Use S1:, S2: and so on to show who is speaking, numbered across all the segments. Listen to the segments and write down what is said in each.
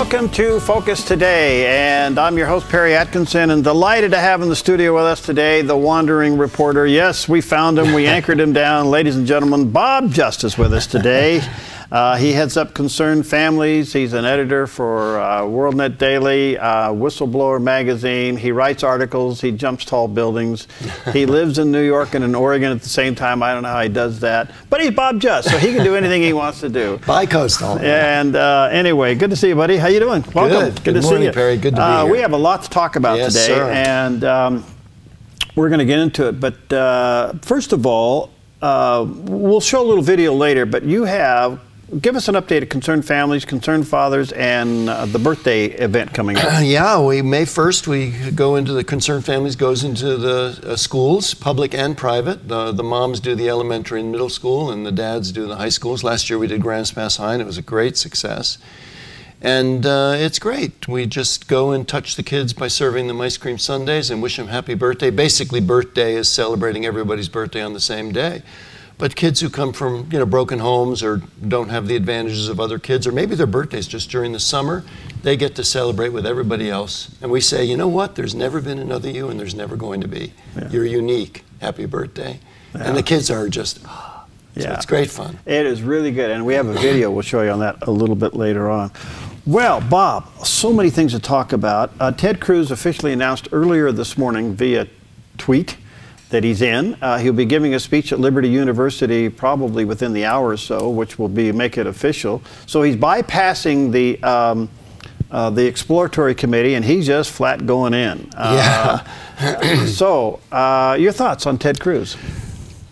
S1: welcome to Focus Today, and I'm your host, Perry Atkinson, and delighted to have in the studio with us today the wandering reporter. Yes, we found him, we anchored him down. Ladies and gentlemen, Bob Justice with us today. He heads up Concerned Families. He's an editor for WorldNet Daily, Whistleblower Magazine. He writes articles. He jumps tall buildings. He lives in New York and in Oregon at the same time. I don't know how he does that. But he's Bob Just, so he can do anything he wants to do.
S2: Bi-coastal.
S1: And anyway, good to see you, buddy. How you doing? Welcome.
S2: Good to see you, Perry. Good to be here.
S1: We have a lot to talk about today,
S2: sir.
S1: And we're going to get into it. But first of all, we'll show a little video later, but you have... Give us an update of Concerned Families, Concerned Fathers, and the birthday event coming up.
S2: Yeah, May 1st, we go into the Concerned Families, goes into the schools, public and private. The moms do the elementary and middle school, and the dads do the high schools. Last year we did Grants Pass High, and it was a great success. And it's great. We just go and touch the kids by serving them ice cream sundaes and wish them happy birthday. Basically, birthday is celebrating everybody's birthday on the same day. But kids who come from, broken homes or don't have the advantages of other kids, or maybe their birthday's just during the summer, they get to celebrate with everybody else. And we say, you know what? There's never been another you, and there's never going to be. Yeah. You're unique. Happy birthday. Yeah. And the kids are just, so it's great fun.
S1: It is really good. And we have a video we'll show you on that a little bit later on. Well, Bob, so many things to talk about. Ted Cruz officially announced earlier this morning via tweet that he's in. He'll be giving a speech at Liberty University probably within the hour or so, which will make it official. So he's bypassing the exploratory committee, and he's just flat going in. So, your thoughts on Ted Cruz?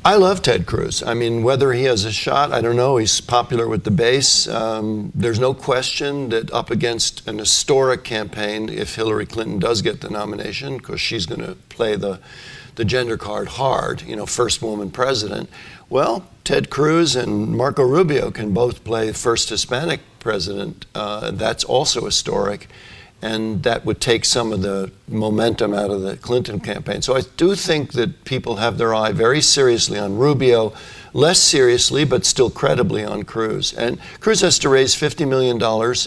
S2: I love Ted Cruz. I mean, whether he has a shot, I don't know. He's popular with the base. There's no question that up against an historic campaign, if Hillary Clinton does get the nomination, because she's going to play the gender card hard, first woman president. Well, Ted Cruz and Marco Rubio can both play first Hispanic president. That's also historic, and that would take some of the momentum out of the Clinton campaign. So I do think that people have their eye very seriously on Rubio, less seriously, but still credibly on Cruz. And Cruz has to raise $50 million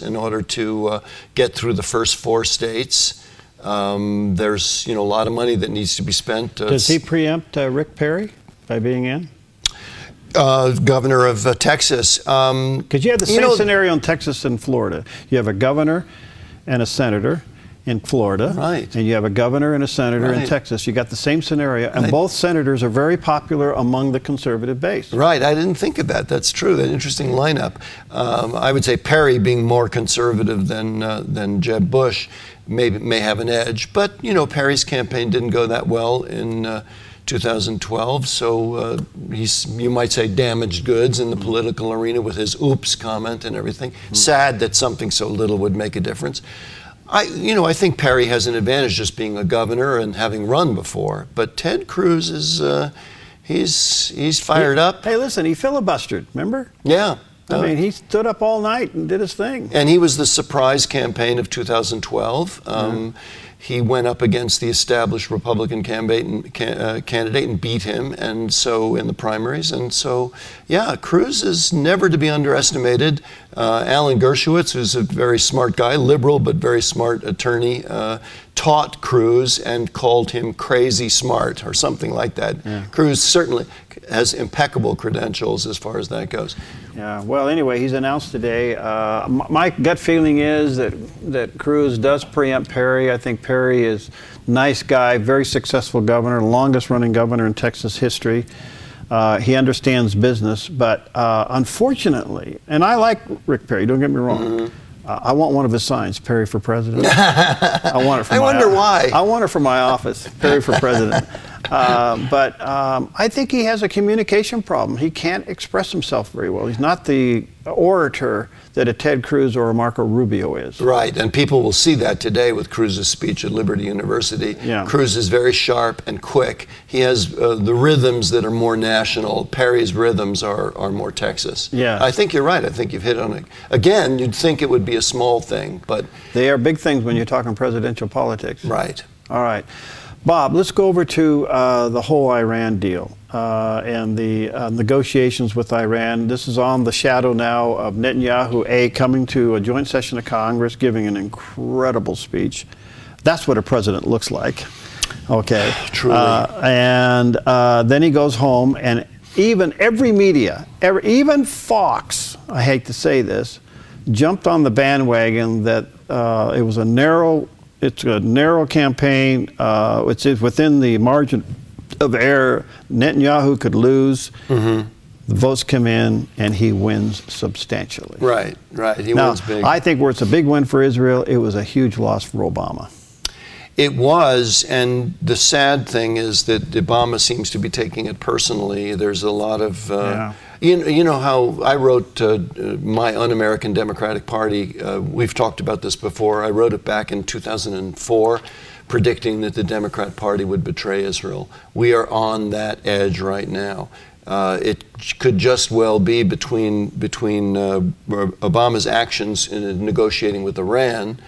S2: in order to get through the first 4 states. There's a lot of money that needs to be spent.
S1: Does he preempt Rick Perry by being in?
S2: Governor of Texas.
S1: Because you have the same scenario in Texas and Florida. You have a governor and a senator in Florida,
S2: right,
S1: and you have a governor and a senator in Texas. You got the same scenario, and both senators are very popular among the conservative base.
S2: Right, I didn't think of that. That's true. That interesting lineup. I would say Perry, being more conservative than Jeb Bush, may have an edge. But Perry's campaign didn't go that well in 2012, so you might say damaged goods in the political arena with his "oops" comment and everything. Sad that something so little would make a difference. I think Perry has an advantage just being a governor and having run before. But Ted Cruz is, he's fired up.
S1: Hey, listen, he filibustered, remember?
S2: Yeah.
S1: I mean, he stood up all night and did his thing.
S2: And he was the surprise campaign of 2012. He went up against the established Republican candidate and beat him, and so in the primaries. And so, yeah, Cruz is never to be underestimated. Alan Dershowitz, who's a very smart guy, liberal but very smart attorney, taught Cruz and called him crazy smart or something like that. Yeah. Cruz certainly has impeccable credentials as far as that goes.
S1: Yeah, well, anyway, he's announced today. My gut feeling is that Cruz does preempt Perry. I think Perry is a nice guy, very successful governor, longest running governor in Texas history. He understands business, but unfortunately, and I like Rick Perry, don't get me wrong, I want one of his signs, Perry for President. I want it for
S2: why.
S1: I want it for my office, Perry for President. But I think he has a communication problem. He can't express himself very well. He's not the orator that a Ted Cruz or a Marco Rubio is.
S2: Right, and people will see that today with Cruz's speech at Liberty University. Yeah. Cruz is very sharp and quick. He has the rhythms that are more national. Perry's rhythms are more Texas.
S1: Yeah.
S2: I think you're right. I think you've hit on it. Again, you'd think it would be a small thing, but...
S1: They are big things when you're talking presidential politics.
S2: Right.
S1: All right. Bob, let's go over to the whole Iran deal and the negotiations with Iran. This is on the shadow now of Netanyahu, coming to a joint session of Congress, giving an incredible speech. That's what a president looks like. Okay.
S2: Truly.
S1: And then he goes home, and even every media, even Fox, I hate to say this, jumped on the bandwagon that it's a narrow campaign. It's within the margin of error. Netanyahu could lose. Mm-hmm. The votes come in, and he wins substantially.
S2: Right. He wins big.
S1: I think where it's a big win for Israel, it was a huge loss for Obama.
S2: It was, and the sad thing is that Obama seems to be taking it personally. There's a lot of, you know how I wrote My Un-American Democratic Party. We've talked about this before. I wrote it back in 2004, predicting that the Democrat Party would betray Israel. We are on that edge right now. It could just well be between Obama's actions in negotiating with Iran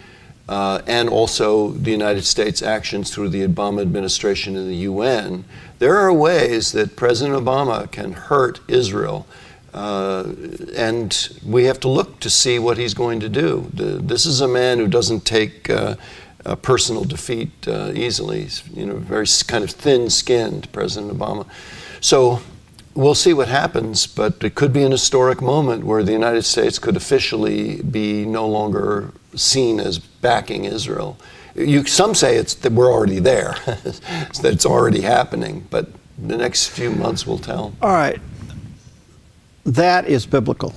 S2: and also the United States' actions through the Obama administration in the UN. There are ways that President Obama can hurt Israel, and we have to look to see what he's going to do. This is a man who doesn't take personal defeat easily. He's, very kind of thin-skinned, President Obama. So we'll see what happens, but it could be an historic moment where the United States could officially be no longer seen as backing Israel. Some say that we're already there, that it's already happening, but the next few months will tell.
S1: All right. That is biblical.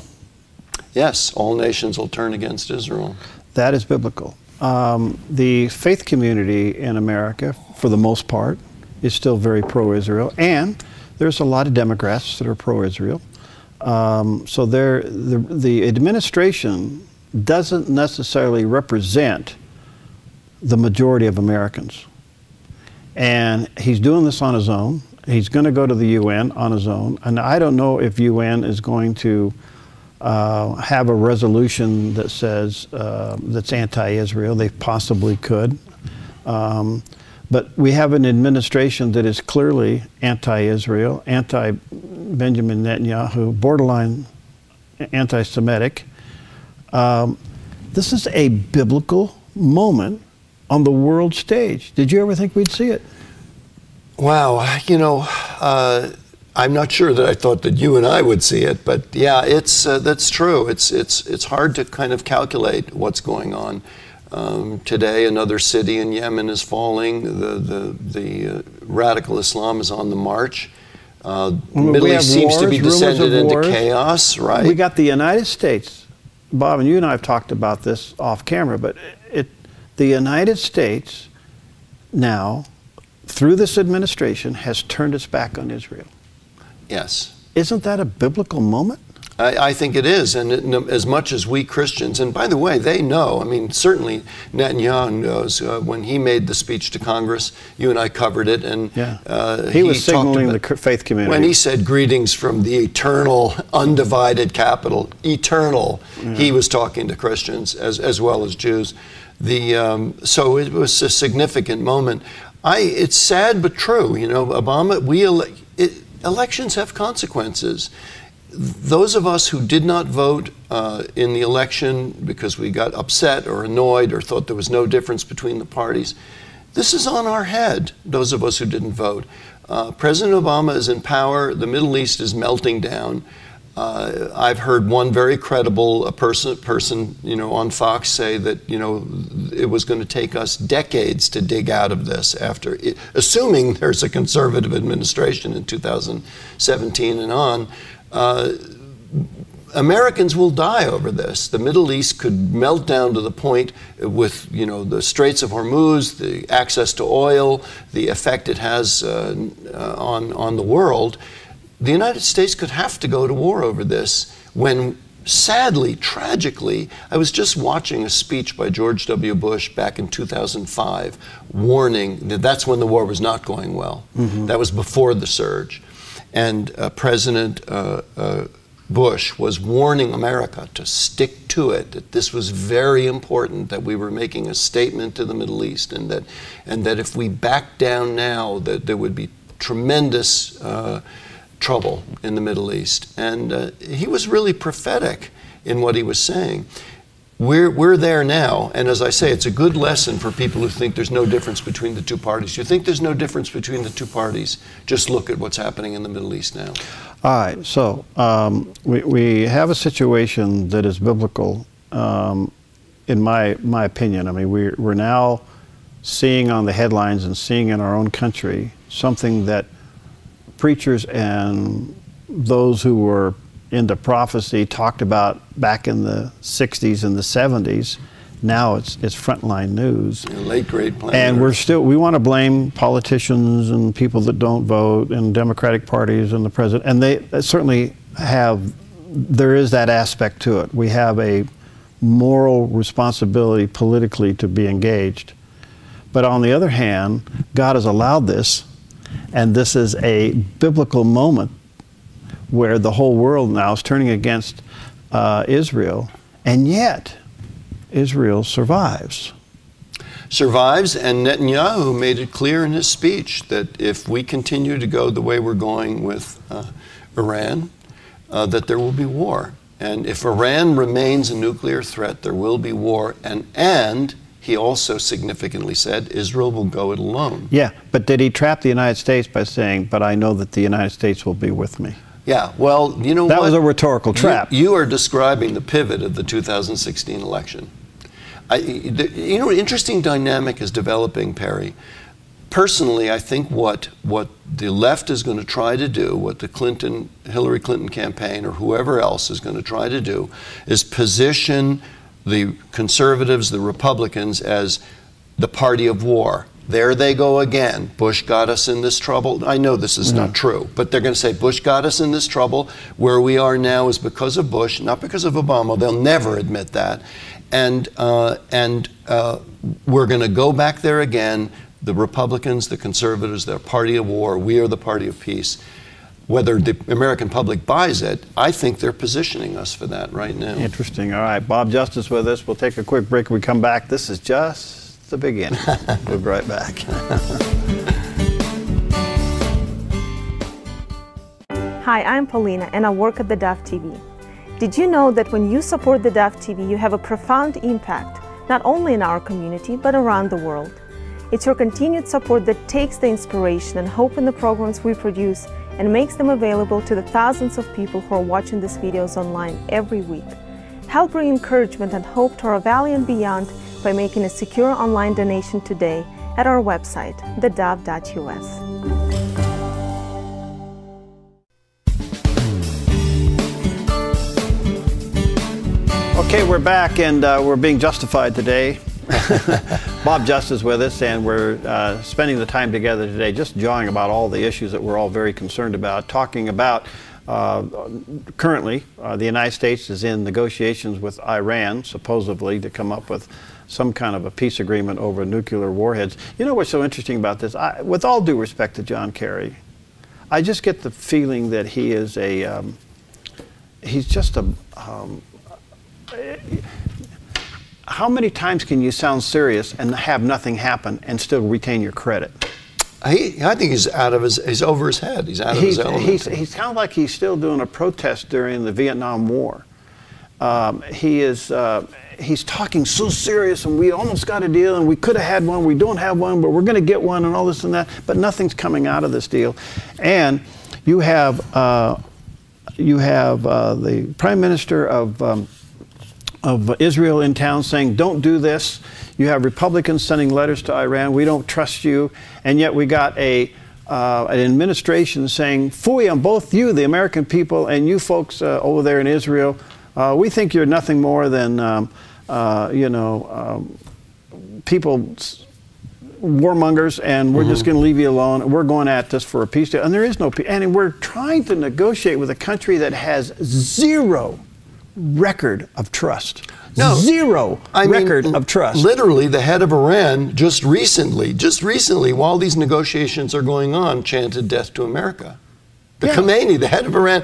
S2: Yes, all nations will turn against Israel.
S1: That is biblical. The faith community in America, for the most part, is still very pro-Israel, and there's a lot of Democrats that are pro-Israel. So the administration doesn't necessarily represent the majority of Americans. And he's doing this on his own. He's going to go to the UN on his own. And I don't know if UN is going to have a resolution that says that's anti-Israel. They possibly could. But we have an administration that is clearly anti-Israel, anti-Benjamin Netanyahu, borderline anti-Semitic. This is a biblical moment on the world stage. Did you ever think we'd see it?
S2: Wow, I'm not sure that I thought that you and I would see it, but yeah, that's true. It's hard to kind of calculate what's going on. Today, another city in Yemen is falling. The radical Islam is on the march. Middle East seems to be descended into chaos, right?
S1: We got the United States. Bob, and you and I have talked about this off camera, but the United States now, through this administration, has turned its back on Israel.
S2: Yes.
S1: Isn't that a biblical moment?
S2: I think it is, and as much as we Christians, and by the way, they know, I mean, certainly Netanyahu knows. When he made the speech to Congress, you and I covered it, and
S1: he was signaling the faith community.
S2: When he said greetings from the eternal, undivided capital, eternal, he was talking to Christians as well as Jews. So it was a significant moment. It's sad but true, Obama, elections have consequences. Those of us who did not vote in the election because we got upset or annoyed or thought there was no difference between the parties, this is on our head, those of us who didn't vote. President Obama is in power. The Middle East is melting down. I've heard one very credible person on Fox say that, it was going to take us decades to dig out of this assuming there's a conservative administration in 2017 and on. Americans will die over this. The Middle East could melt down to the point with, the Straits of Hormuz, the access to oil, the effect it has on the world. The United States could have to go to war over this when, sadly, tragically, I was just watching a speech by George W. Bush back in 2005 warning that that's when the war was not going well. Mm-hmm. That was before the surge. And President Bush was warning America to stick to it, that this was very important, that we were making a statement to the Middle East, and that if we backed down now, that there would be tremendous trouble in the Middle East. And he was really prophetic in what he was saying. We're there now, and as I say, it's a good lesson for people who think there's no difference between the two parties. You think there's no difference between the two parties? Just look at what's happening in the Middle East now.
S1: All right, so we have a situation that is biblical, in my opinion. I mean, we're now seeing on the headlines and seeing in our own country something that preachers and those who were into prophecy talked about back in the 60s and the 70s. Now it's frontline news.
S2: Late grade plan.
S1: And we want to blame politicians and people that don't vote and Democratic parties and the president. And they certainly there is that aspect to it. We have a moral responsibility politically to be engaged. But on the other hand, God has allowed this, and this is a biblical moment where the whole world now is turning against Israel, and yet Israel survives.
S2: Survives, and Netanyahu made it clear in his speech that if we continue to go the way we're going with Iran, that there will be war. And if Iran remains a nuclear threat, there will be war, and he also significantly said Israel will go it alone.
S1: Yeah, but did he trap the United States by saying, but I know that the United States will be with me?
S2: Yeah, well, you know
S1: that was a rhetorical trap.
S2: You are describing the pivot of the 2016 election. You know, an interesting dynamic is developing, Perry. Personally, I think what the left is going to try to do, what the Hillary Clinton campaign or whoever else is going to try to do, is position the conservatives, the Republicans, as the party of war. There they go again. Bush got us in this trouble. I know this is not true, but they're going to say Bush got us in this trouble. Where we are now is because of Bush, not because of Obama. They'll never admit that. And we're going to go back there again. The Republicans, the conservatives, they're party of war. We are the party of peace. Whether the American public buys it, I think they're positioning us for that right now.
S1: Interesting. All right, Bob Justice with us. We'll take a quick break. When we come back, this is just the beginning. We'll be right back.
S3: Hi, I'm Paulina, and I work at theDove TV. Did you know that when you support theDove TV, you have a profound impact, not only in our community, but around the world? It's your continued support that takes the inspiration and hope in the programs we produce and makes them available to the thousands of people who are watching these videos online every week. Help bring encouragement and hope to our valley and beyond by making a secure online donation today at our website, thedove.us.
S1: Okay, we're back, and we're being justified today. Bob Justice with us, and we're spending the time together today just jawing about all the issues that we're all very concerned about, talking about currently the United States is in negotiations with Iran, supposedly to come up with some kind of a peace agreement over nuclear warheads. You know what's so interesting about this? With all due respect to John Kerry, I just get the feeling that he is he's just a, how many times can you sound serious and have nothing happen and still retain your credit?
S2: I think he's over his head. He's out of his element.
S1: He's kind of like he's still doing a protest during the Vietnam War. He's talking so serious, and we almost got a deal, and we could have had one, we don't have one, but we're going to get one, and all this and that, but nothing's coming out of this deal. And you have the Prime Minister of Israel in town saying, don't do this. You have Republicans sending letters to Iran, we don't trust you, and yet we got an administration saying, phooey on both you, the American people, and you folks over there in Israel. We think you're nothing more than, people, warmongers, and we're just going to leave you alone. We're going at this for a peace deal. And there is no peace. And we're trying to negotiate with a country that has zero record of trust.
S2: No,
S1: zero record of trust.
S2: Literally, the head of Iran just recently, while these negotiations are going on, chanted death to America. Khomeini, the head of Iran.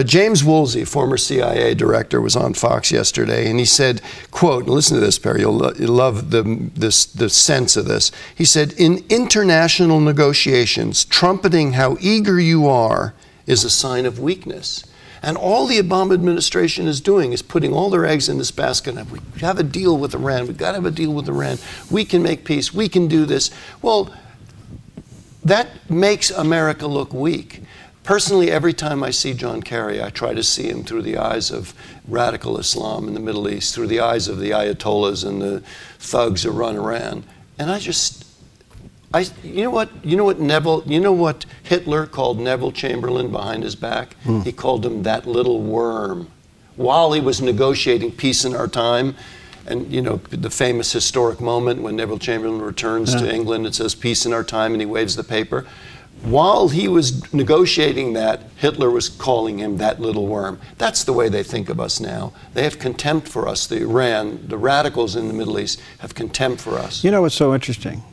S2: James Woolsey, former CIA director, was on Fox yesterday, and he said, quote, listen to this, Perry, you'll love the sense of this. He said, in international negotiations, trumpeting how eager you are is a sign of weakness. And all the Obama administration is doing is putting all their eggs in this basket. We have a deal with Iran. We've got to have a deal with Iran. We can make peace. We can do this. Well, that makes America look weak. Personally, every time I see John Kerry, I try to see him through the eyes of radical Islam in the Middle East, through the eyes of the Ayatollahs and the thugs who run Iran. And you know what Hitler called Neville Chamberlain behind his back? He called him that little worm. While he was negotiating peace in our time, and you know, the famous historic moment when Neville Chamberlain returns to England and says, peace in our time, and he waves the paper. While he was negotiating that, Hitler was calling him that little worm. That's the way they think of us now. They have contempt for us. The radicals in the Middle East have contempt for us.
S1: You know what's so interesting?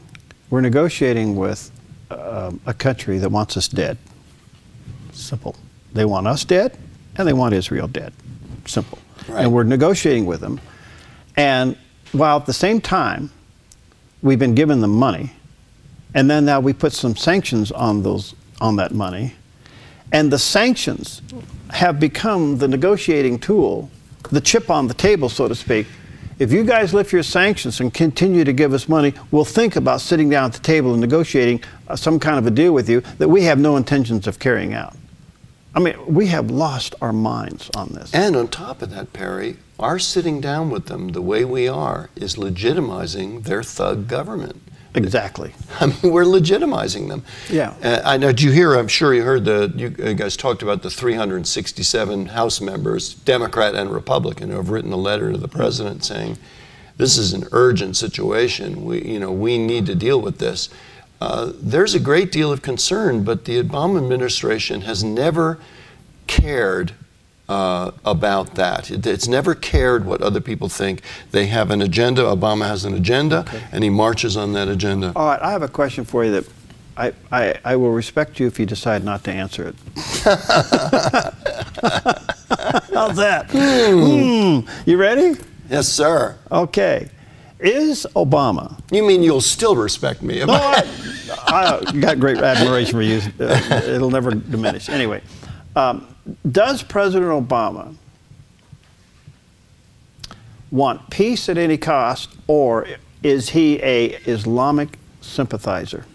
S1: We're negotiating with a country that wants us dead. Simple. They want us dead, and they want Israel dead. Simple. Right. And we're negotiating with them. And while at the same time, we've been giving them money, and then now we put some sanctions on that money, and the sanctions have become the negotiating tool, the chip on the table, so to speak. If you guys lift your sanctions and continue to give us money, we'll think about sitting down at the table and negotiating some kind of a deal with you that we have no intentions of carrying out. I mean, we have lost our minds on this.
S2: And on top of that, Perry, our sitting down with them the way we are is legitimizing their thug government.
S1: Exactly.
S2: I mean, we're legitimizing them.
S1: Yeah.
S2: I know. Did you hear? I'm sure you heard you guys talked about the 367 House members, Democrat and Republican, who have written a letter to the president saying, "This is an urgent situation. We need to deal with this." There's a great deal of concern, but the Obama administration has never cared about that. It's never cared what other people think. They have an agenda. Obama has an agenda, and he marches on that agenda.
S1: All right, I have a question for you that I will respect you if you decide not to answer it. How's that? You ready?
S2: Yes, sir.
S1: Okay. Is Obama...
S2: You mean you'll still respect me?
S1: No, I got great admiration for you. It'll never diminish. Anyway, does President Obama want peace at any cost, or is he an Islamic sympathizer?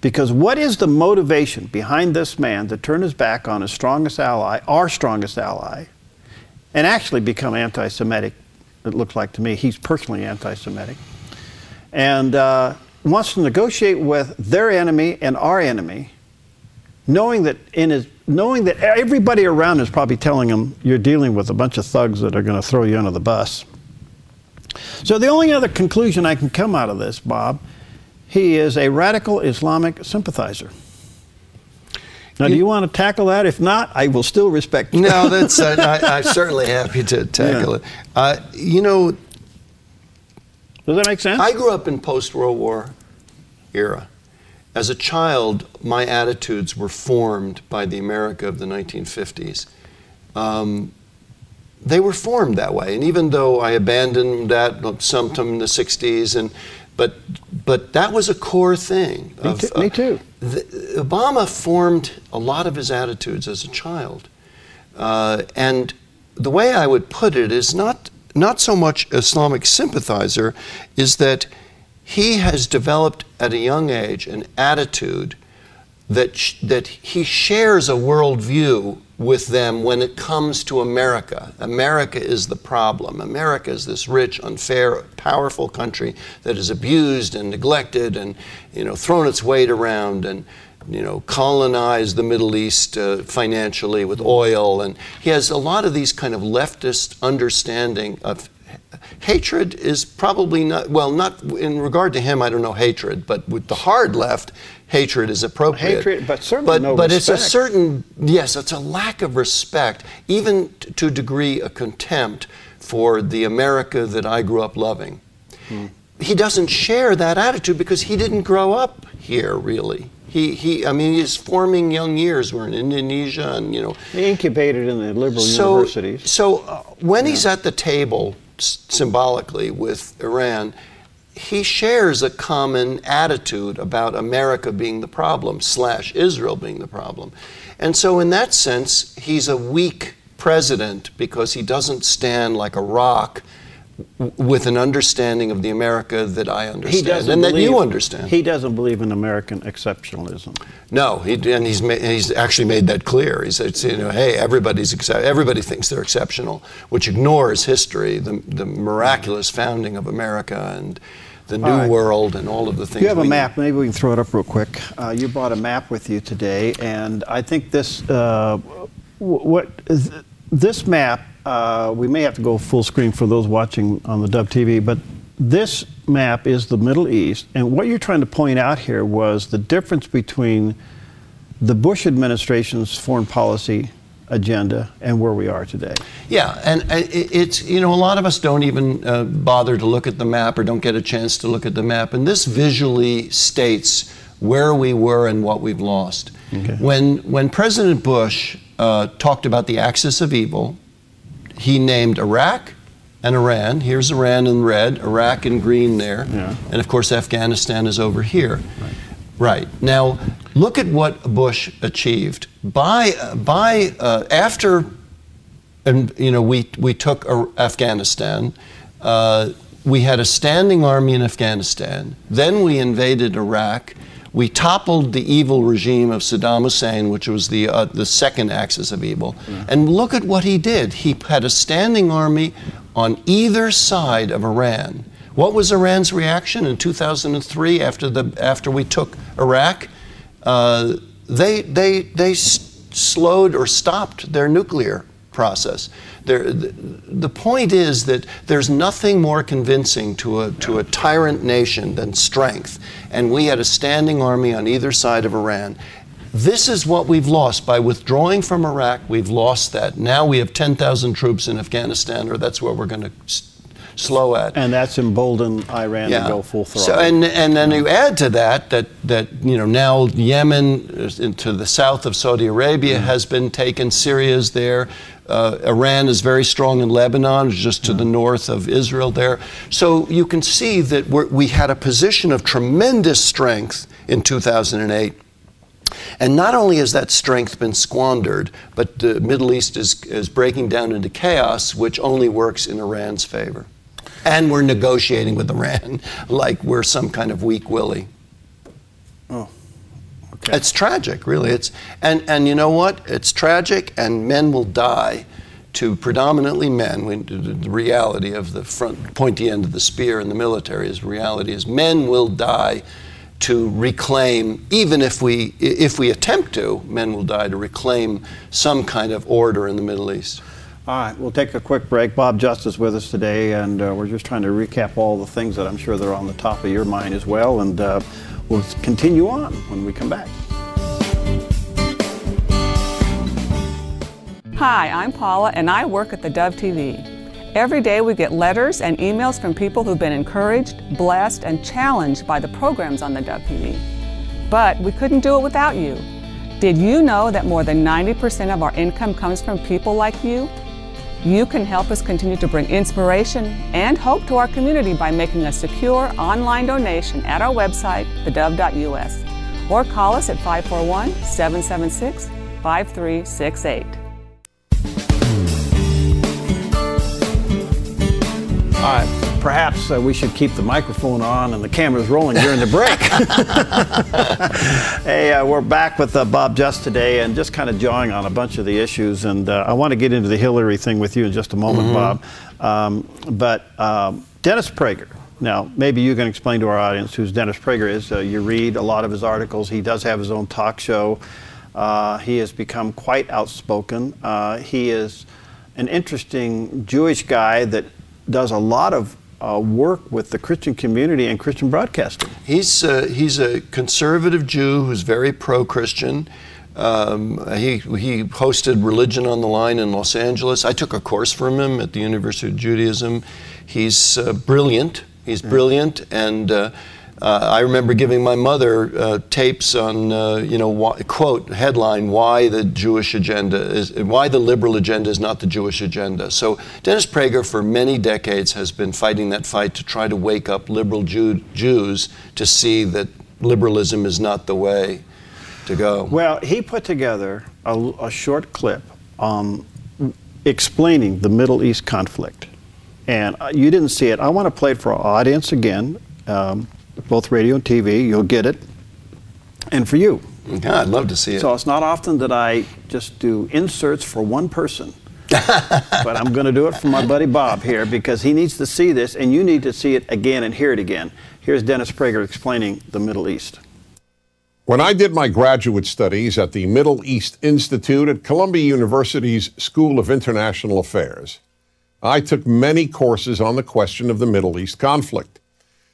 S1: Because what is the motivation behind this man to turn his back on his strongest ally, our strongest ally, and actually become anti-Semitic? It looks like to me he's personally anti-Semitic, and wants to negotiate with their enemy and our enemy, knowing that everybody around is probably telling him you're dealing with a bunch of thugs that are going to throw you under the bus. So the only other conclusion I can come out of this, Bob, he is a radical Islamic sympathizer. Now, do you want to tackle that? If not, I will still respect you.
S2: No, that's I'm certainly happy to tackle it. You know,
S1: does that make sense?
S2: I grew up in post-World War era. As a child, my attitudes were formed by the America of the 1950s. They were formed that way, and even though I abandoned that sometime in the 60s, but that was a core thing.
S1: Me too.
S2: Obama formed a lot of his attitudes as a child, and the way I would put it is not so much Islamic sympathizer, is that he has developed at a young age an attitude that he shares a worldview with them when it comes to America. America is the problem. America is this rich, unfair, powerful country that is abused and neglected and, thrown its weight around and, colonized the Middle East financially with oil. And he has a lot of these kind of leftist understanding of hatred is probably not, well, not in regard to him, I don't know hatred, but with the hard left, hatred is appropriate.
S1: Hatred, but certainly no
S2: but
S1: respect.
S2: It's a certain, yes, it's a lack of respect, even to a degree of contempt for the America that I grew up loving. He doesn't share that attitude because he didn't grow up here, really. I mean, he's forming young years. We're in Indonesia, and
S1: he incubated in the liberal universities.
S2: So when he's at the table, symbolically, with Iran, he shares a common attitude about America being the problem / Israel being the problem. And so in that sense, he's a weak president because he doesn't stand like a rock with an understanding of the America that I understand and that you understand.
S1: He doesn't believe in American exceptionalism.
S2: No, and he's actually made that clear. He said, hey, everybody thinks they're exceptional, which ignores history, the miraculous founding of America and the New World and all of the things.
S1: You have a map. Maybe we can throw it up real quick. You brought a map with you today, and I think this this map. We may have to go full screen for those watching on the Dove TV, but this map is the Middle East, and what you're trying to point out here was the difference between the Bush administration's foreign policy agenda and where we are today.
S2: Yeah, and it's, a lot of us don't even bother to look at the map or don't get a chance to look at the map, and this visually states where we were and what we've lost. Okay. When President Bush talked about the axis of evil, he named Iraq and Iran. Here's Iran in red, Iraq in green there, and of course Afghanistan is over here. Right. Now, look at what Bush achieved. After we took Afghanistan, we had a standing army in Afghanistan. Then we invaded Iraq. We toppled the evil regime of Saddam Hussein, which was the second axis of evil. And look at what he did. He had a standing army on either side of Iran. What was Iran's reaction in 2003 after we took Iraq? They slowed or stopped their nuclear process. The point is that there's nothing more convincing to a tyrant nation than strength, and we had a standing army on either side of Iran. This is what we've lost. By withdrawing from Iraq, we've lost that. Now we have 10,000 troops in Afghanistan, or that's where we're going to slow at.
S1: And that's emboldened Iran to go full throttle.
S2: So, and then you add to that now Yemen to the south of Saudi Arabia has been taken. Syria's there. Iran is very strong in Lebanon, just to the north of Israel there. So you can see that we had a position of tremendous strength in 2008. And not only has that strength been squandered, but the Middle East is breaking down into chaos, which only works in Iran's favor. And we're negotiating with Iran like we're some kind of weak willie.
S1: Oh, okay.
S2: It's tragic, really. And you know what? It's tragic, and men will die. To predominantly men, the reality of the pointy end of the spear in the military is reality is men will die to reclaim, even if we attempt to, men will die to reclaim some kind of order in the Middle East.
S1: All right, we'll take a quick break. Bob Justice with us today, and we're just trying to recap all the things that I'm sure that are on the top of your mind as well, and we'll continue on when we come back.
S4: Hi, I'm Paula, and I work at theDove TV. Every day we get letters and emails from people who've been encouraged, blessed, and challenged by the programs on theDove TV. But we couldn't do it without you. Did you know that more than 90% of our income comes from people like you? You can help us continue to bring inspiration and hope to our community by making a secure online donation at our website, thedove.us, or call us at 541-776-5368.
S1: All right, perhaps we should keep the microphone on and the cameras rolling during the break. Hey, we're back with Bob Just today and just kind of jawing on a bunch of the issues. And I want to get into the Hillary thing with you in just a moment, Bob. But Dennis Prager. Now, maybe you can explain to our audience who Dennis Prager is. You read a lot of his articles. He does have his own talk show. He has become quite outspoken. He is an interesting Jewish guy that does a lot of work with the Christian community and Christian broadcasting.
S2: He's a conservative Jew who's very pro-Christian. He hosted Religion on the Line in Los Angeles. I took a course from him at the University of Judaism. He's brilliant. He's brilliant, and I remember giving my mother tapes on, quote, headline, why the Jewish agenda is, why the liberal agenda is not the Jewish agenda. So Dennis Prager for many decades has been fighting that fight to try to wake up liberal Jews to see that liberalism is not the way to go.
S1: Well, he put together a short clip explaining the Middle East conflict. And you didn't see it. I want to play it for our audience again. Both radio and TV, you'll get it. And for you.
S2: Yeah, I'd love to see it.
S1: So it's not often that I just do inserts for one person. But I'm going to do it for my buddy Bob here because he needs to see this and you need to see it again and hear it again. Here's Dennis Prager explaining the Middle East.
S5: When I did my graduate studies at the Middle East Institute at Columbia University's School of International Affairs, I took many courses on the question of the Middle East conflict.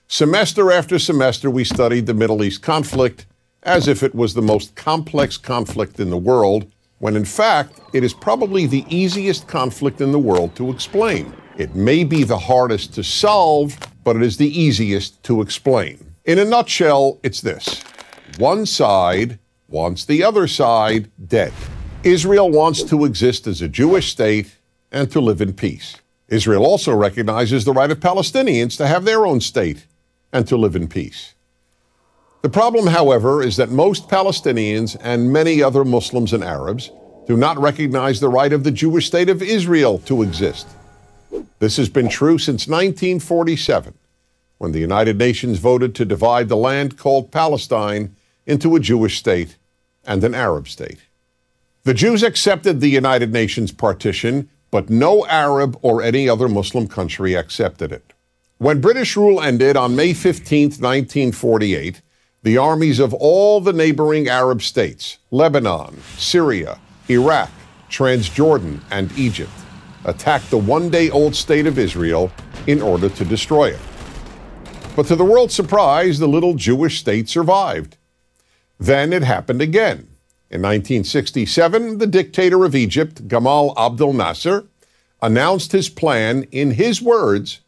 S5: Semester after semester, we studied the Middle East conflict as if it was the most complex conflict in the world, when in fact, it is probably the easiest conflict in the world to explain. It may be the hardest to solve, but it is the easiest to explain. In a nutshell, it's this. One side wants the other side dead. Israel wants to exist as a Jewish state and to live in peace. Israel also recognizes the right of Palestinians to have their own state and to live in peace. The problem, however, is that most Palestinians and many other Muslims and Arabs do not recognize the right of the Jewish state of Israel to exist. This has been true since 1947, when the United Nations voted to divide the land called Palestine into a Jewish state and an Arab state. The Jews accepted the United Nations partition, but no Arab or any other Muslim country accepted it. When British rule ended on May 15, 1948, the armies of all the neighboring Arab states, Lebanon, Syria, Iraq, Transjordan, and Egypt, attacked the one-day-old state of Israel in order to destroy it. But to the world's surprise, the little Jewish state survived. Then it happened again. In 1967, the dictator of Egypt, Gamal Abdel Nasser, announced his plan, in his words,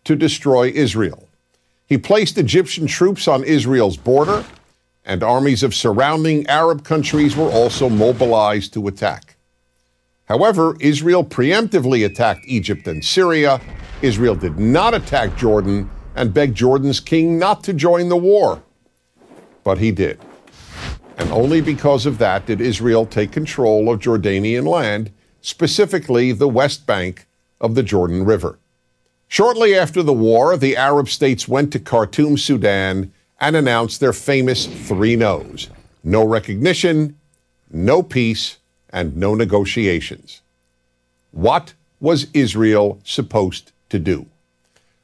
S5: to destroy Israel. He placed Egyptian troops on Israel's border, and armies of surrounding Arab countries were also mobilized to attack. However, Israel preemptively attacked Egypt and Syria. Israel did not attack Jordan and begged Jordan's king not to join the war. But he did. And only because of that did Israel take control of Jordanian land, specifically the West Bank of the Jordan River. Shortly after the war, the Arab states went to Khartoum, Sudan, and announced their famous 3 no's. No recognition, no peace, and no negotiations. What was Israel supposed to do?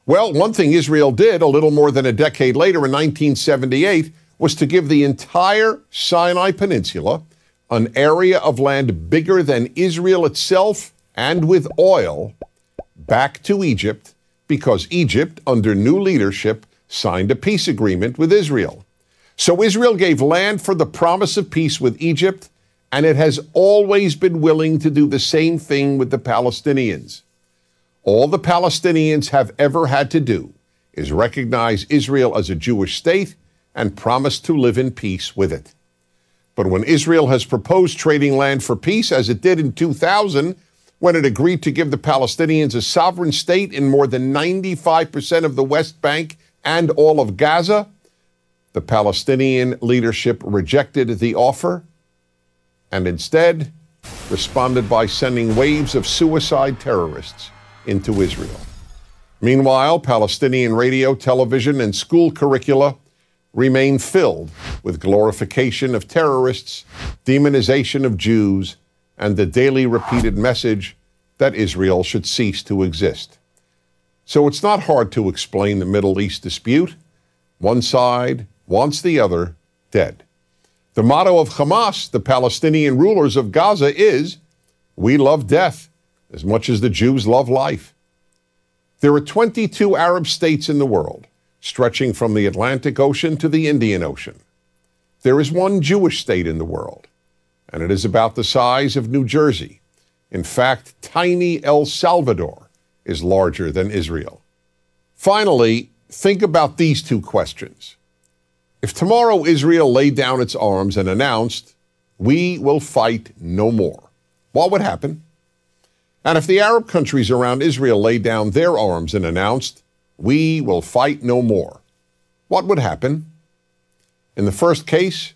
S5: Well, one thing Israel did a little more than a decade later in 1978 was to give the entire Sinai Peninsula, an area of land bigger than Israel itself and with oil, back to Egypt, because Egypt, under new leadership, signed a peace agreement with Israel. So Israel gave land for the promise of peace with Egypt, and it has always been willing to do the same thing with the Palestinians. All the Palestinians have ever had to do is recognize Israel as a Jewish state and promise to live in peace with it. But when Israel has proposed trading land for peace, as it did in 2000, when it agreed to give the Palestinians a sovereign state in more than 95% of the West Bank and all of Gaza, the Palestinian leadership rejected the offer and instead responded by sending waves of suicide terrorists into Israel. Meanwhile, Palestinian radio, television, and school curricula remain filled with glorification of terrorists, demonization of Jews, and the daily repeated message that Israel should cease to exist. So it's not hard to explain the Middle East dispute. One side wants the other dead. The motto of Hamas, the Palestinian rulers of Gaza, is, "We love death as much as the Jews love life." There are 22 Arab states in the world, stretching from the Atlantic Ocean to the Indian Ocean. There is one Jewish state in the world, and it is about the size of New Jersey. In fact, tiny El Salvador is larger than Israel. Finally, think about these 2 questions. If tomorrow Israel laid down its arms and announced, "We will fight no more," what would happen? And if the Arab countries around Israel laid down their arms and announced, "We will fight no more," what would happen? In the first case,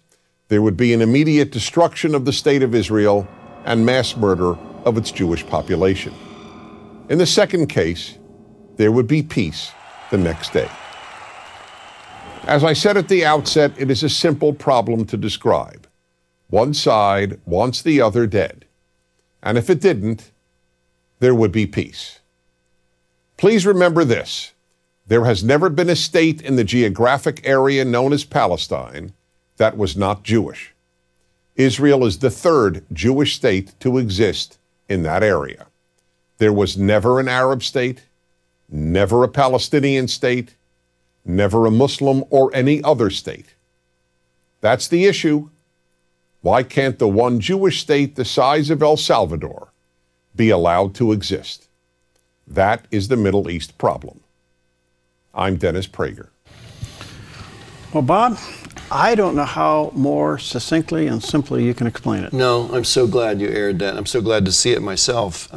S5: there would be an immediate destruction of the state of Israel and mass murder of its Jewish population. In the second case, there would be peace the next day. As I said at the outset, it is a simple problem to describe. One side wants the other dead. And if it didn't, there would be peace. Please remember this. There has never been a state in the geographic area known as Palestine that was not Jewish. Israel is the third Jewish state to exist in that area. There was never an Arab state, never a Palestinian state, never a Muslim or any other state. That's the issue. Why can't the one Jewish state the size of El Salvador be allowed to exist? That is the Middle East problem. I'm Dennis Prager.
S1: Well, Bob, I don't know how more succinctly and simply you can explain it.
S2: No, I'm so glad you aired that. I'm so glad to see it myself.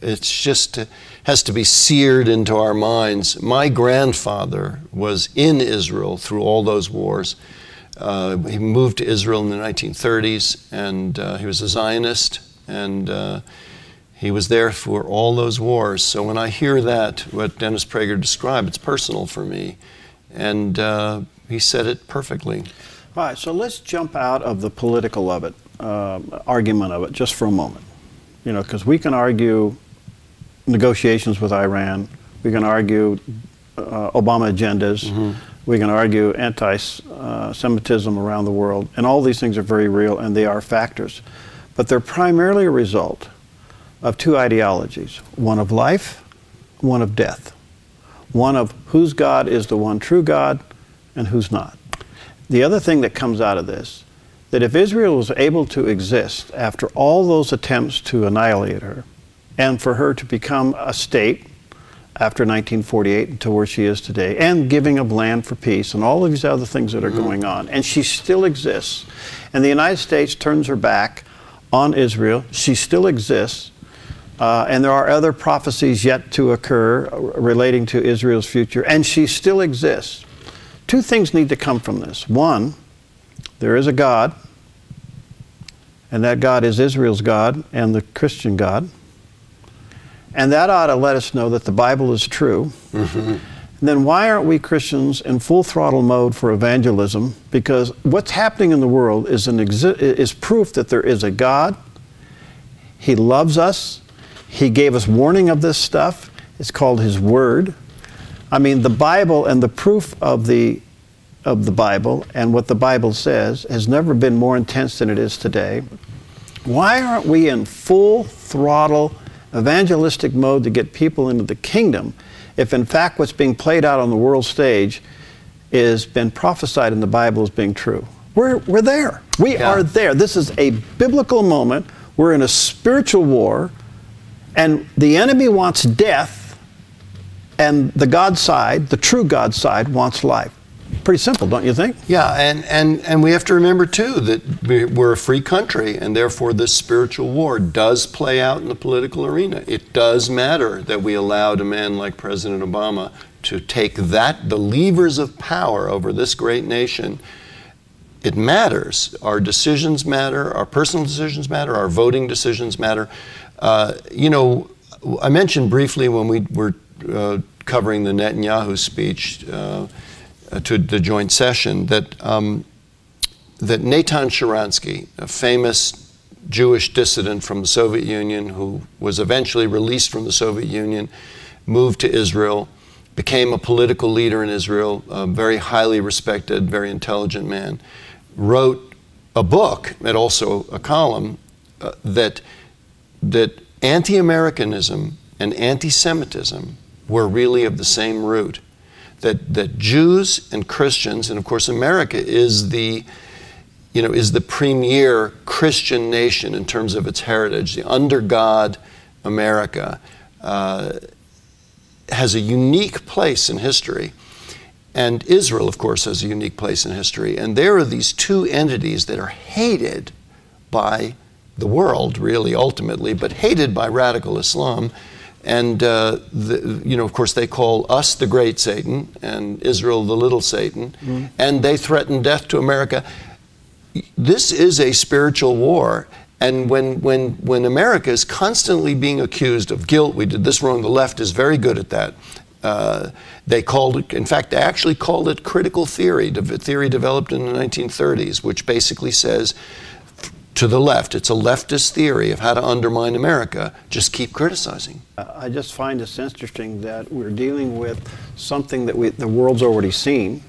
S2: It's just has to be seared into our minds. My grandfather was in Israel through all those wars. He moved to Israel in the 1930s, and he was a Zionist, and he was there for all those wars. So when I hear that, what Dennis Prager described, it's personal for me. And he said it perfectly.
S1: All right, so let's jump out of the political of it, argument of it, just for a moment. You know, because we can argue negotiations with Iran, we can argue Obama agendas, we can argue anti-Semitism around the world, and all these things are very real and they are factors. But they're primarily a result of two ideologies, one of life, one of death. One of whose God is the one true God and who's not. The other thing that comes out of this, that if Israel was able to exist after all those attempts to annihilate her, and for her to become a state after 1948 to where she is today, and giving of land for peace, and all of these other things that are going on, and she still exists, and the United States turns her back on Israel, she still exists, and there are other prophecies yet to occur relating to Israel's future, and she still exists. Two things need to come from this. One, there is a God, and that God is Israel's God and the Christian God. And that ought to let us know that the Bible is true. And then why aren't we Christians in full throttle mode for evangelism? Because what's happening in the world is proof that there is a God. He loves us. He gave us warning of this stuff. It's called His Word. I mean, the Bible and the proof of the Bible and what the Bible says has never been more intense than it is today. Why aren't we in full throttle evangelistic mode to get people into the kingdom if in fact what's being played out on the world stage is been prophesied in the Bible as being true? We're there. We are there. This is a biblical moment. We're in a spiritual war, and the enemy wants death, and the God side, the true God side, wants life. Pretty simple, don't you think?
S2: Yeah, and we have to remember, too, that we're a free country, and therefore this spiritual war does play out in the political arena. It does matter that we allowed a man like President Obama to take the levers of power over this great nation. It matters. Our decisions matter, our personal decisions matter, our voting decisions matter. You know, I mentioned briefly when we were covering the Netanyahu speech to the joint session that that Natan Sharansky, a famous Jewish dissident from the Soviet Union who was eventually released from the Soviet Union, moved to Israel, became a political leader in Israel, a very highly respected, very intelligent man, wrote a book and also a column that anti-Americanism and anti-Semitism were really of the same root. That Jews and Christians, and of course America is the premier Christian nation in terms of its heritage. The under God America has a unique place in history, And Israel, of course, has a unique place in history. And there are these two entities that are hated by the world, really, ultimately, but hated by radical Islam. And, of course, they call us the great Satan and Israel the little Satan. Mm-hmm. And they threaten death to America. This is a spiritual war. And when America is constantly being accused of guilt, we did this wrong, the left is very good at that. They called it, in fact, they actually called it critical theory, the theory developed in the 1930s, which basically says, to the left, it's a leftist theory of how to undermine America. Just keep criticizing.
S1: I just find this interesting that we're dealing with something that the world's already seen,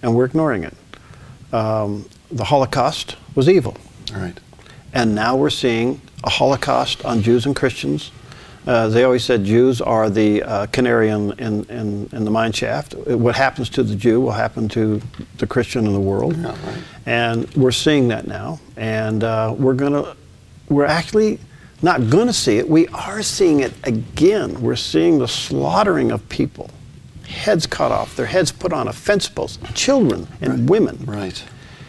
S1: and we're ignoring it. The Holocaust was evil.
S2: All right.
S1: And now we're seeing a Holocaust on Jews and Christians. They always said Jews are the canary in the mine shaft. What happens to the Jew will happen to the Christian in the world.
S2: Yeah, right.
S1: And we're seeing that now. And we're actually not going to see it. We are seeing it again. We're seeing the slaughtering of people. Heads cut off, their heads put on a fence post, children and women.
S2: Right.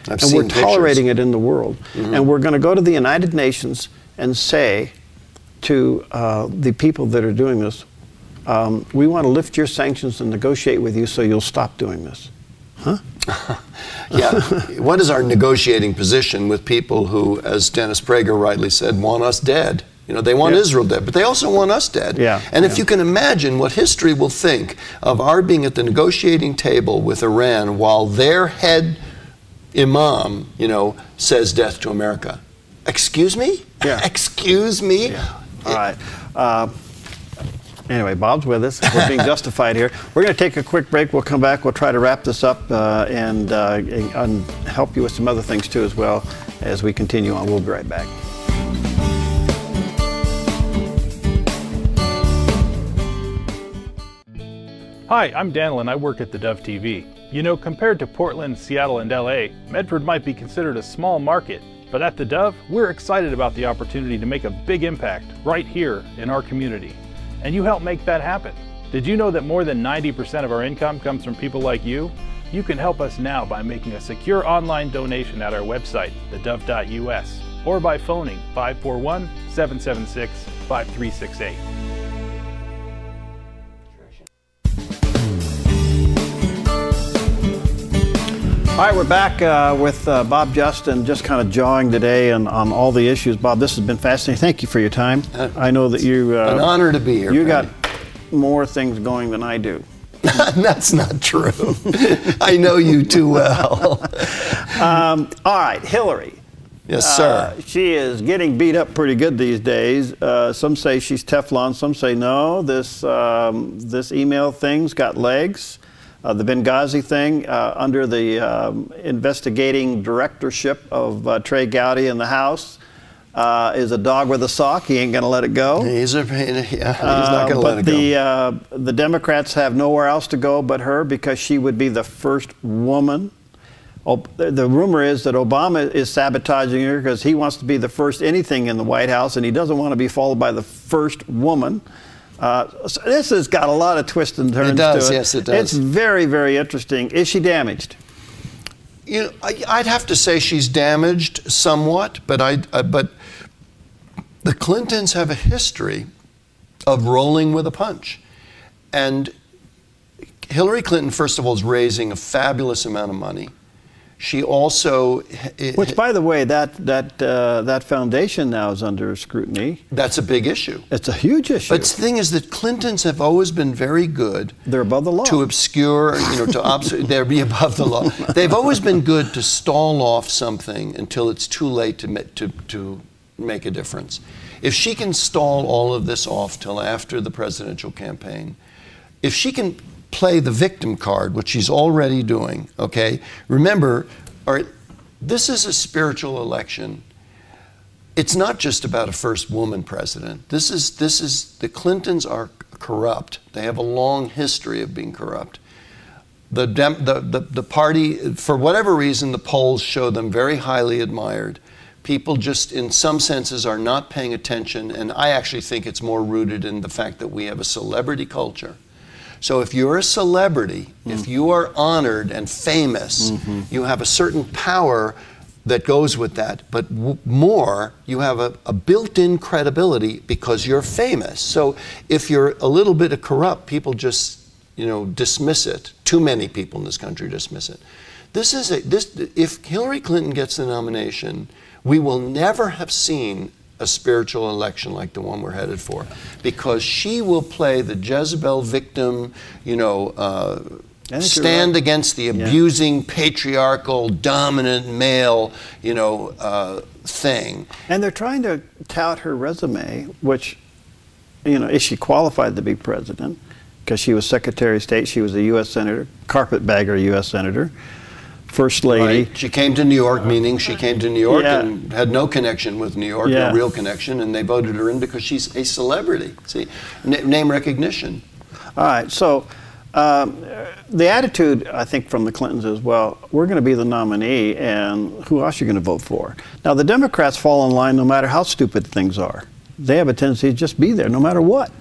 S1: And we're tolerating it in the world. Mm-hmm. And we're going to go to the United Nations and say to the people that are doing this, we want to lift your sanctions and negotiate with you so you'll stop doing this. Huh?
S2: Yeah. What is our negotiating position with people who, as Dennis Prager rightly said, want us dead? You know, they want Israel dead, but they also want us dead.
S1: Yeah.
S2: And if you can imagine what history will think of our being at the negotiating table with Iran while their head imam, says death to America. Excuse me?
S1: Yeah.
S2: Excuse me?
S1: Yeah. All right. Anyway, Bob's with us. We're being justified here. We're going to take a quick break. We'll come back. We'll try to wrap this up and help you with some other things too as well as we continue on. We'll be right back.
S6: Hi, I'm Daniel and I work at theDove TV. You know, compared to Portland, Seattle, and LA, Medford might be considered a small market, but at theDove, we're excited about the opportunity to make a big impact right here in our community. And you help make that happen. Did you know that more than 90% of our income comes from people like you? You can help us now by making a secure online donation at our website, thedove.us, or by phoning 541-776-5368.
S1: All right, we're back with Bob Justin, just kind of jawing today on all the issues. Bob, this has been fascinating. Thank you for your time. I know that you...
S2: an honor to be here.
S1: You got more things going than I do.
S2: That's not true. I know you too well.
S1: All right, Hillary.
S2: Yes, sir.
S1: She is getting beat up pretty good these days. Some say she's Teflon. Some say no. This email thing's got legs. The Benghazi thing, under the investigating directorship of Trey Gowdy in the House, is a dog with a sock. He ain't going to let it go.
S2: He's not going to let it go.
S1: But the Democrats have nowhere else to go but her because she would be the first woman. The rumor is that Obama is sabotaging her because he wants to be the first anything in the White House, and he doesn't want to be followed by the first woman. So this has got a lot of twists and turns to it.
S2: Yes, it does.
S1: It's very, very interesting. Is she damaged?
S2: I'd have to say she's damaged somewhat, but the Clintons have a history of rolling with a punch. And Hillary Clinton, first of all, is raising a fabulous amount of money. She also...
S1: Which, by the way, that foundation now is under scrutiny.
S2: That's a big issue.
S1: It's a huge issue.
S2: But the thing is that Clintons have always been very good...
S1: They're above the law.
S2: ...to obscure, they're be above the law. They've always been good to stall off something until it's too late to make a difference. If she can stall all of this off till after the presidential campaign, if she can play the victim card, which she's already doing, okay? Remember, all right, this is a spiritual election. It's not just about a first woman president. This is the Clintons are corrupt. They have a long history of being corrupt. The party, for whatever reason, the polls show them very highly admired. People just, in some senses, are not paying attention, and I actually think it's more rooted in the fact that we have a celebrity culture. So if you're a celebrity, if you are honored and famous, you have a certain power that goes with that, but more, you have a built-in credibility because you're famous. So if you're a little bit corrupt, people just, dismiss it. Too many people in this country dismiss it. If Hillary Clinton gets the nomination, we will never have seen a spiritual election like the one we're headed for, because she will play the Jezebel victim, stand against the abusing, patriarchal, dominant male, thing.
S1: And they're trying to tout her resume, which, is she qualified to be president? Because she was Secretary of State, she was a U.S. Senator, carpetbagger U.S. Senator, First Lady.
S2: Right. She came to New York, meaning she came to New York and had no connection with New York, no real connection, and they voted her in because she's a celebrity. See, name recognition.
S1: All right, so the attitude, I think, from the Clintons is, well, we're going to be the nominee, and who else are you going to vote for? Now, the Democrats fall in line no matter how stupid things are. They have a tendency to just be there no matter what.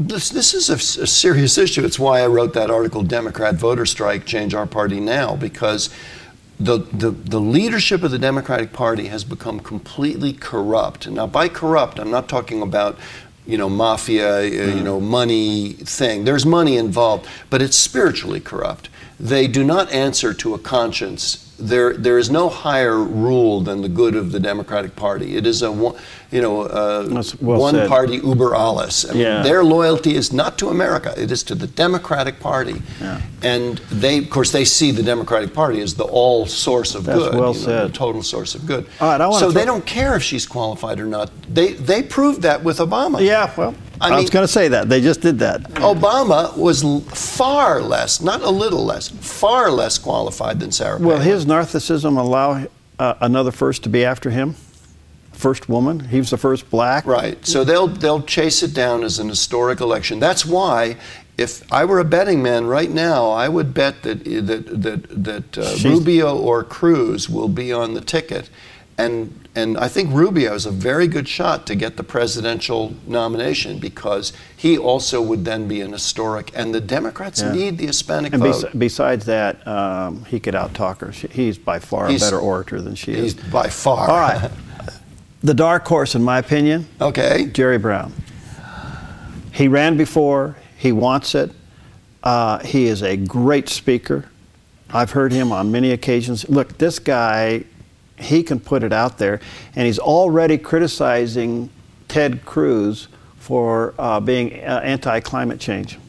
S2: This is a serious issue. It's why I wrote that article, Democrat Voter Strike, Change Our Party Now, because the leadership of the Democratic Party has become completely corrupt. Now, by corrupt, I'm not talking about mafia, money thing. There's money involved, but it's spiritually corrupt. They do not answer to a conscience. There is no higher rule than the good of the Democratic Party. It is a one party uber alles. I mean, their loyalty is not to America. It is to the Democratic Party. Yeah. And of course, they see the Democratic Party as the all source of good.
S1: Well said.
S2: The total source of good.
S1: All right,
S2: so they don't care if she's qualified or not. They proved that with Obama.
S1: Yeah, well, I was going to say that. They just did that.
S2: Obama was far less, not a little less, far less qualified than Sarah Palin.
S1: Will his narcissism allow another first to be after him? First woman? He was the first black?
S2: Right. So they'll chase it down as an historic election. That's why, if I were a betting man right now, I would bet that Rubio or Cruz will be on the ticket. And I think Rubio is a very good shot to get the presidential nomination, because he also would then be an historic, and the Democrats need the Hispanic vote.
S1: Besides that, he could out-talk her. He's by far a better orator than she is.
S2: He's by far.
S1: All right. The dark horse, in my opinion, Jerry Brown. He ran before. He wants it. He is a great speaker. I've heard him on many occasions. Look, this guy, he can put it out there, and he's already criticizing Ted Cruz for being anti-climate change.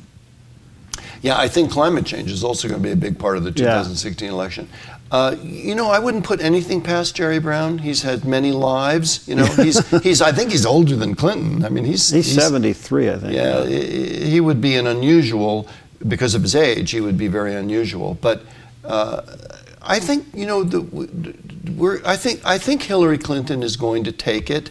S2: Yeah, I think climate change is also going to be a big part of the 2016 election. I wouldn't put anything past Jerry Brown. He's had many lives. I think he's older than Clinton. I mean, he's
S1: 73, I think.
S2: Yeah, he would be an unusual, because of his age, he would be very unusual. But I think, I think Hillary Clinton is going to take it.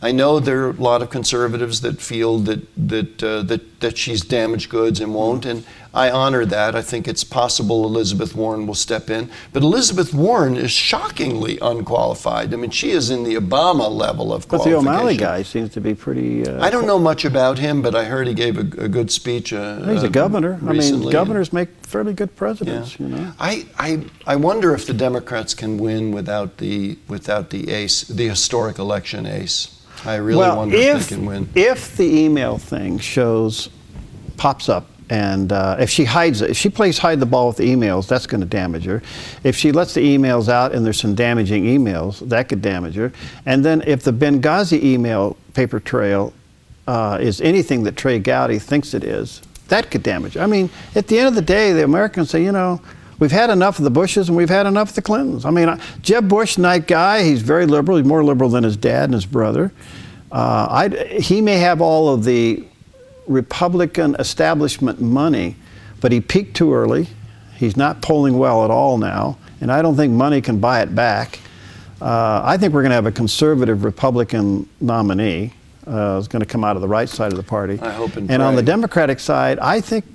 S2: I know there are a lot of conservatives that feel that she's damaged goods and won't, and I honor that. I think it's possible Elizabeth Warren will step in, but Elizabeth Warren is shockingly unqualified. I mean, she is in the Obama level of qualification.
S1: But the O'Malley guy seems to be pretty...
S2: I don't know much about him, but I heard he gave a good speech
S1: he's a governor.
S2: Recently.
S1: I mean, governors make fairly good presidents,
S2: I wonder if the Democrats can win without the ace, the historic election ace. I really wonder if they can win.
S1: If the email thing pops up, and if she hides it, if she plays hide the ball with the emails, that's going to damage her. If she lets the emails out and there's some damaging emails, that could damage her. And then if the Benghazi email paper trail is anything that Trey Gowdy thinks it is, that could damage her. I mean, at the end of the day, the Americans say, we've had enough of the Bushes and we've had enough of the Clintons. I mean, Jeb Bush, nice guy. He's very liberal. He's more liberal than his dad and his brother. He may have all of the Republican establishment money, but he peaked too early. He's not polling well at all now, and I don't think money can buy it back. I think we're going to have a conservative Republican nominee. Is going to come out of the right side of the party.
S2: I hope and
S1: pray. On the Democratic side, I think,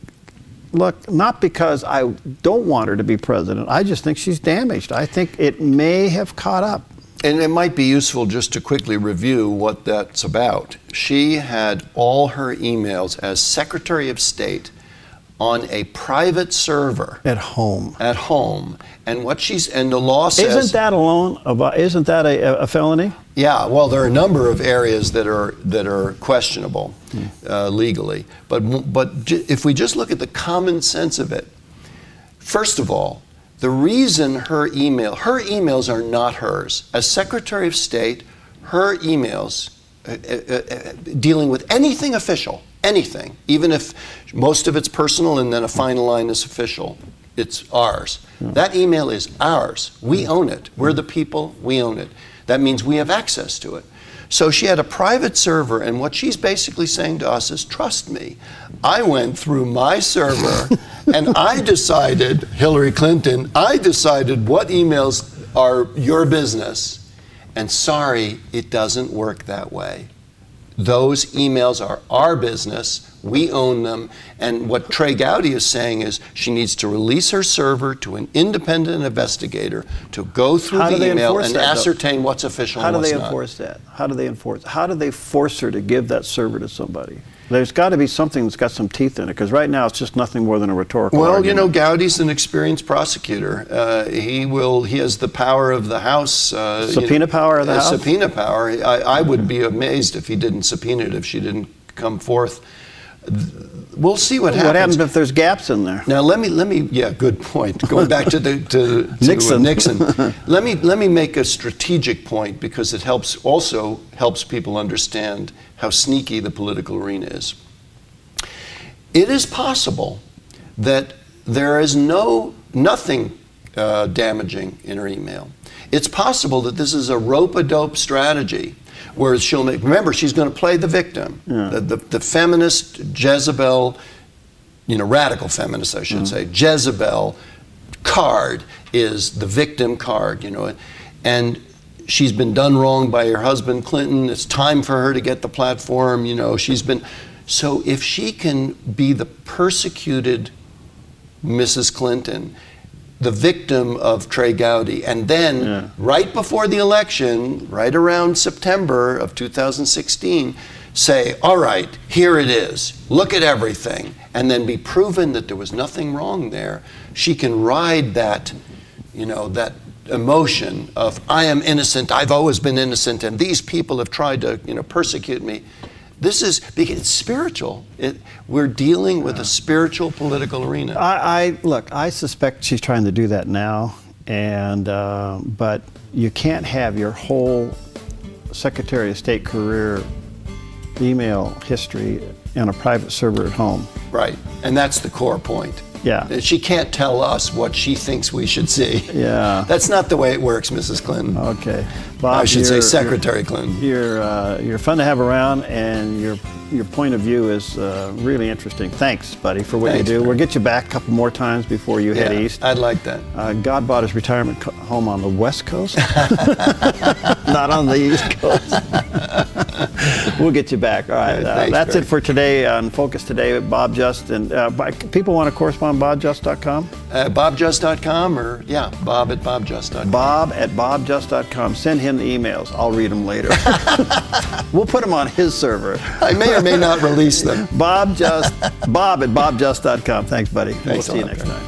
S1: look, not because I don't want her to be president, I just think she's damaged. I think it may have caught up.
S2: And it might be useful just to quickly review what that's about. She had all her emails as Secretary of State on a private server
S1: At home.
S2: At home, and the law says,
S1: isn't that alone? Isn't that a felony?
S2: Yeah, well, there are a number of areas that are questionable legally, but if we just look at the common sense of it, first of all, the reason her emails are not hers. As Secretary of State, her emails dealing with anything official, anything, even if most of it's personal and then a final line is official, it's ours. That email is ours. We own it. We're the people, we own it. That means we have access to it. So she had a private server, and what she's basically saying to us is, trust me, I went through my server and I decided, Hillary Clinton, I decided what emails are your business. And sorry, it doesn't work that way. Those emails are our business. We own them. And what Trey Gowdy is saying is she needs to release her server to an independent investigator to go through the email and ascertain what's official and what's not.
S1: How do they enforce that? How do they force her to give that server to somebody? There's got to be something that's got some teeth in it, because right now it's just nothing more than a rhetorical argument.
S2: You know, Gowdy's an experienced prosecutor. He has the power of the House.
S1: Subpoena power of the House?
S2: Subpoena power. I would be amazed if he didn't subpoena it, if she didn't come forth. We'll see what happens.
S1: What happens if there's gaps in there?
S2: Now let me. Yeah, good point. Going back to
S1: Nixon.
S2: Let me make a strategic point, because it also helps people understand how sneaky the political arena is. It is possible that there is nothing damaging in her email. It's possible that this is a rope-a-dope strategy, where she'll make, remember, she's going to play the victim, the feminist Jezebel, radical feminist, I should say, Jezebel card is the victim card, and she's been done wrong by her husband Clinton. It's time for her to get the platform. So if she can be the persecuted Mrs. Clinton, the victim of Trey Gowdy, and then right before the election, right around September of 2016, say, all right, here it is, look at everything, and then be proven that there was nothing wrong there, she can ride that, that emotion of, I am innocent, I've always been innocent, and these people have tried to, persecute me. This is, it's spiritual. We're dealing with a spiritual political arena.
S1: Look, I suspect she's trying to do that now, but you can't have your whole Secretary of State career email history in a private server at home.
S2: Right, and that's the core point.
S1: Yeah.
S2: She can't tell us what she thinks we should see.
S1: Yeah.
S2: That's not the way it works, Mrs. Clinton.
S1: Okay. Bob,
S2: I should say Secretary Clinton.
S1: You're fun to have around, and your point of view is really interesting. Thanks, buddy, for what you do. We'll get you back a couple more times before you head east.
S2: I'd like that.
S1: God bought his retirement home on the West Coast, not on the East Coast. We'll get you back. All right.
S2: Thanks,
S1: that's
S2: Barry.
S1: it for today on Focus Today with Bob Just. And people want to correspond, BobJust.com?
S2: BobJust.com, or Bob at BobJust.com.
S1: Bob at BobJust.com. Send him the emails. I'll read them later. We'll put them on his server.
S2: I may or may not release them.
S1: Bob at BobJust.com. Thanks, buddy. We'll see you next time.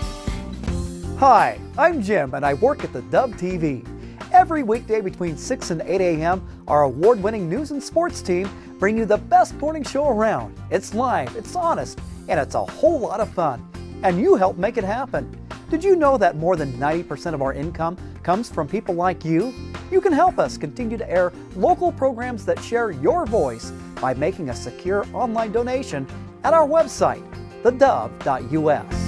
S7: Hi, I'm Jim, and I work at theDove TV. Every weekday between 6 and 8 a.m., our award-winning news and sports team bring you the best morning show around. It's live, it's honest, and it's a whole lot of fun. And you help make it happen. Did you know that more than 90% of our income comes from people like you? You can help us continue to air local programs that share your voice by making a secure online donation at our website, thedove.us.